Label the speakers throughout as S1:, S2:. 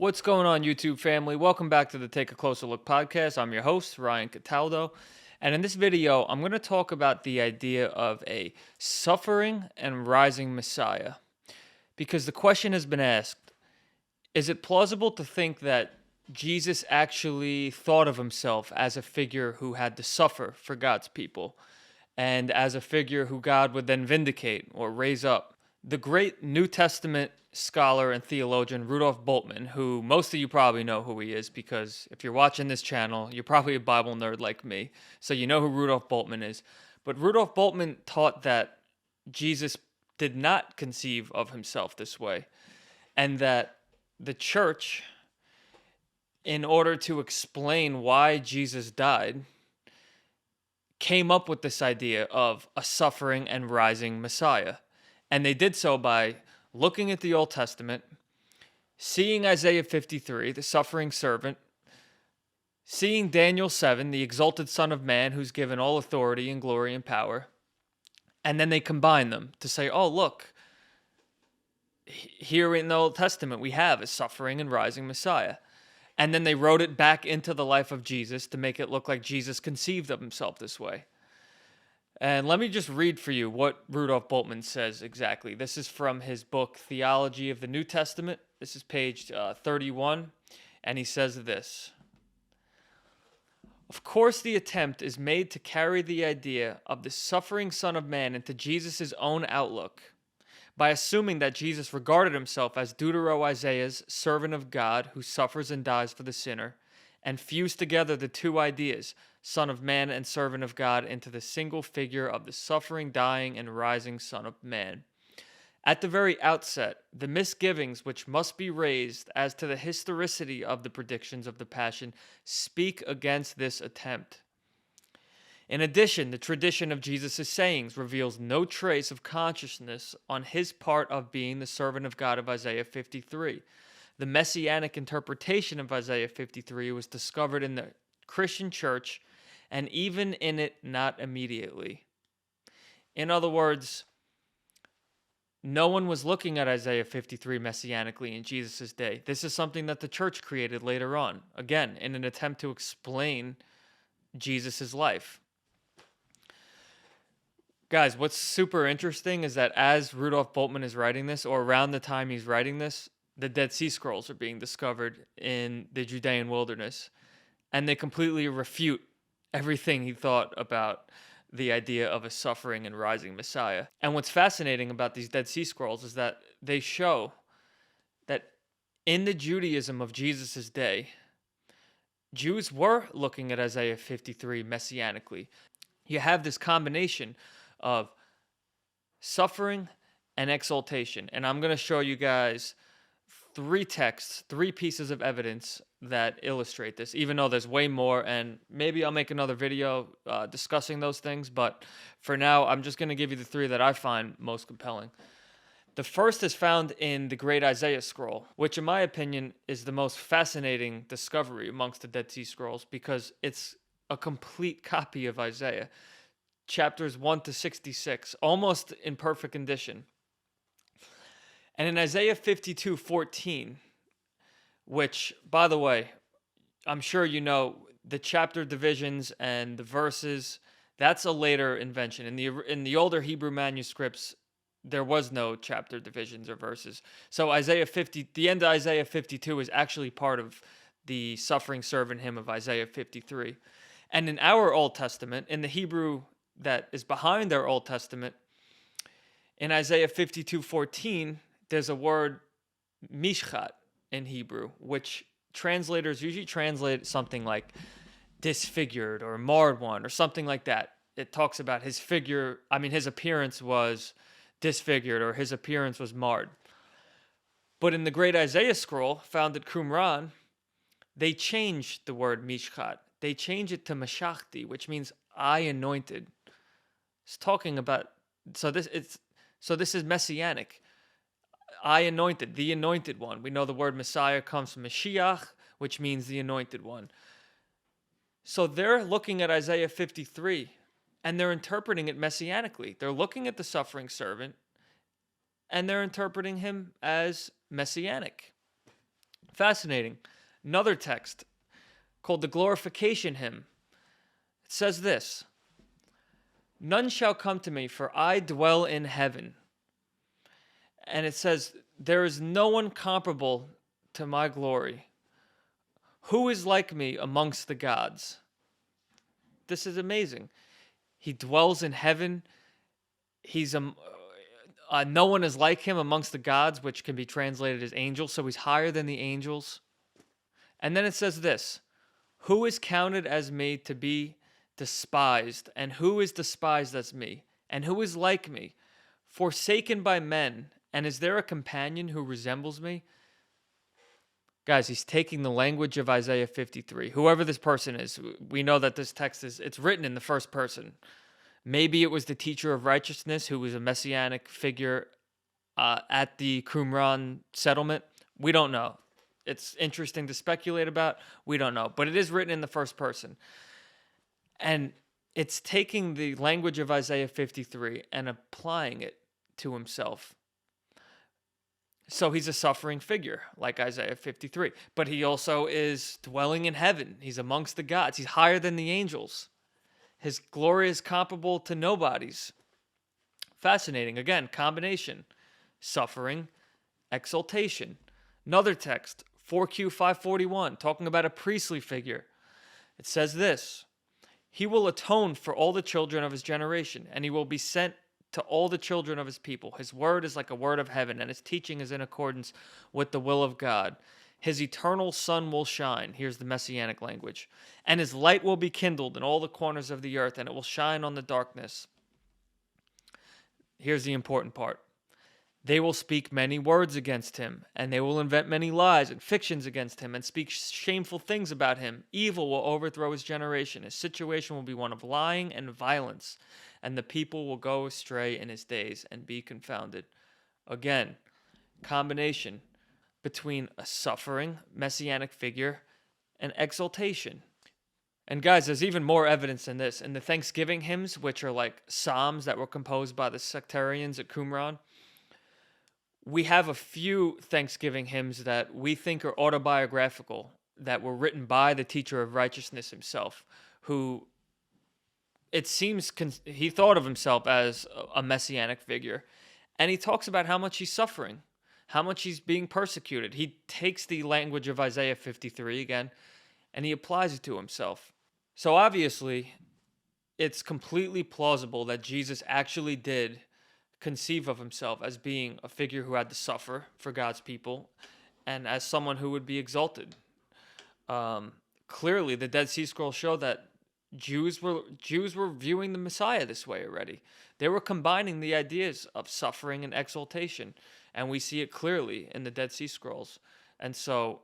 S1: What's going on, YouTube family? Welcome back to the Take a Closer Look podcast. I'm your host, Ryan Cataldo. And in this video, I'm going to talk about the idea of a suffering and rising Messiah. Because the question has been asked, is it plausible to think that Jesus actually thought of himself as a figure who had to suffer for God's people, and as a figure who God would then vindicate or raise up? The great New Testament scholar and theologian Rudolf Bultmann, who most of you probably know who he is because if you're watching this channel, you're probably a Bible nerd like me, so you know who Rudolf Bultmann is. But Rudolf Bultmann taught that Jesus did not conceive of himself this way, and that the church, in order to explain why Jesus died, came up with this idea of a suffering and rising Messiah. And they did so by looking at the Old Testament, seeing Isaiah 53, the suffering servant, seeing Daniel 7, the exalted Son of Man who's given all authority and glory and power, and then they combine them to say, oh, look, here in the Old Testament we have a suffering and rising Messiah. And then they wrote it back into the life of Jesus to make it look like Jesus conceived of himself this way. And let me just read for you what Rudolf Bultmann says exactly. This is from his book, Theology of the New Testament. This is page 31. And he says this: of course, the attempt is made to carry the idea of the suffering Son of Man into Jesus' own outlook by assuming that Jesus regarded himself as Deutero-Isaiah's servant of God who suffers and dies for the sinner, and fused together the two ideas, Son of Man and servant of God, into the single figure of the suffering, dying, and rising Son of Man. At the very outset, the misgivings which must be raised as to the historicity of the predictions of the Passion speak against this attempt. In addition, the tradition of Jesus' sayings reveals no trace of consciousness on his part of being the servant of God of Isaiah 53. The messianic interpretation of Isaiah 53 was discovered in the Christian church, and even in it, not immediately. In other words, no one was looking at Isaiah 53 messianically in Jesus' day. This is something that the church created later on, again, in an attempt to explain Jesus' life. Guys, what's super interesting is that as Rudolf Bultmann is writing this, or around the time he's writing this, the Dead Sea Scrolls are being discovered in the Judean wilderness, and they completely refute everything he thought about the idea of a suffering and rising Messiah. And what's fascinating about these Dead Sea Scrolls is that they show that in the Judaism of Jesus' day, Jews were looking at Isaiah 53 messianically. You have this combination of suffering and exaltation. And I'm going to show you guys three texts, three pieces of evidence that illustrate this, even though there's way more, and maybe I'll make another video discussing those things, but for now, I'm just going to give you the three that I find most compelling. The first is found in the Great Isaiah Scroll, which in my opinion is the most fascinating discovery amongst the Dead Sea Scrolls because it's a complete copy of Isaiah. Chapters 1 to 66, almost in perfect condition. And in Isaiah 52:14, which, by the way, I'm sure you know, the chapter divisions and the verses, that's a later invention. In the older Hebrew manuscripts, there was no chapter divisions or verses. So the end of Isaiah 52 is actually part of the suffering servant hymn of Isaiah 53. And in our Old Testament, in the Hebrew that is behind our Old Testament, in Isaiah 52:14, there's a word mishchat in Hebrew, which translators usually translate something like disfigured or marred one or something like that. It talks about his appearance was disfigured or his appearance was marred. But in the Great Isaiah Scroll, found at Qumran, they changed the word mishchat. They changed it to mashachti, which means I anointed. It's talking about, so this is messianic. I anointed, the anointed one. We know the word Messiah comes from Mashiach, which means the anointed one. So they're looking at Isaiah 53 and they're interpreting it messianically. They're looking at the suffering servant and they're interpreting him as messianic. Fascinating. Another text called the Glorification Hymn. It says this: None shall come to me, for I dwell in heaven. And it says, there is no one comparable to my glory. Who is like me amongst the gods? This is amazing. He dwells in heaven. He's no one is like him amongst the gods, which can be translated as angels. So he's higher than the angels. And then it says this: who is counted as me to be despised? And who is despised as me? And who is like me? Forsaken by men. And is there a companion who resembles me? Guys, he's taking the language of Isaiah 53. Whoever this person is, we know that this text it's written in the first person. Maybe it was the teacher of righteousness who was a messianic figure at the Qumran settlement. We don't know. It's interesting to speculate about. We don't know. But it is written in the first person. And it's taking the language of Isaiah 53 and applying it to himself. So he's a suffering figure, like Isaiah 53. But he also is dwelling in heaven. He's amongst the gods. He's higher than the angels. His glory is comparable to nobody's. Fascinating. Again, combination. Suffering, exaltation. Another text, 4Q 541, talking about a priestly figure. It says this: he will atone for all the children of his generation, and he will be sent to all the children of his people. His word is like a word of heaven, and his teaching is in accordance with the will of God. His eternal sun will shine. Here's the messianic language. And his light will be kindled in all the corners of the earth, and it will shine on the darkness. Here's the important part. They will speak many words against him, and they will invent many lies and fictions against him, and speak shameful things about him. Evil will overthrow his generation. His situation will be one of lying and violence, and the people will go astray in his days and be confounded. Again, combination between a suffering messianic figure and exaltation. And guys, there's even more evidence in this. In the Thanksgiving hymns, which are like psalms that were composed by the sectarians at Qumran, we have a few Thanksgiving hymns that we think are autobiographical, that were written by the teacher of righteousness himself, who it seems he thought of himself as a messianic figure. And he talks about how much he's suffering, how much he's being persecuted. He takes the language of Isaiah 53 again, and he applies it to himself. So obviously, it's completely plausible that Jesus actually did conceive of himself as being a figure who had to suffer for God's people and as someone who would be exalted. Clearly, the Dead Sea Scrolls show that Jews were viewing the Messiah this way already. They were combining the ideas of suffering and exaltation, and we see it clearly in the Dead Sea Scrolls. And so,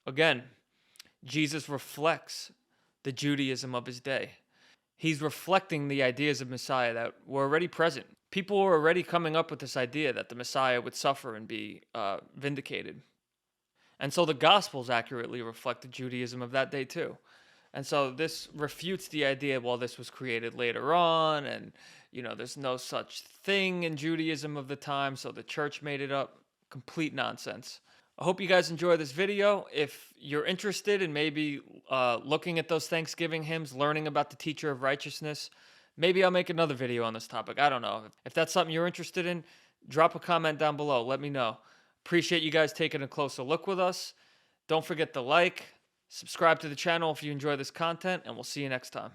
S1: again, Jesus reflects the Judaism of his day. He's reflecting the ideas of Messiah that were already present. People were already coming up with this idea that the Messiah would suffer and be vindicated. And so the Gospels accurately reflect the Judaism of that day too. And so this refutes the idea, well, this was created later on, and, there's no such thing in Judaism of the time, so the church made it up. Complete nonsense. I hope you guys enjoy this video. If you're interested in maybe looking at those Thanksgiving hymns, learning about the teacher of righteousness, maybe I'll make another video on this topic. I don't know. If that's something you're interested in, drop a comment down below. Let me know. Appreciate you guys taking a closer look with us. Don't forget to like, subscribe to the channel if you enjoy this content, and we'll see you next time.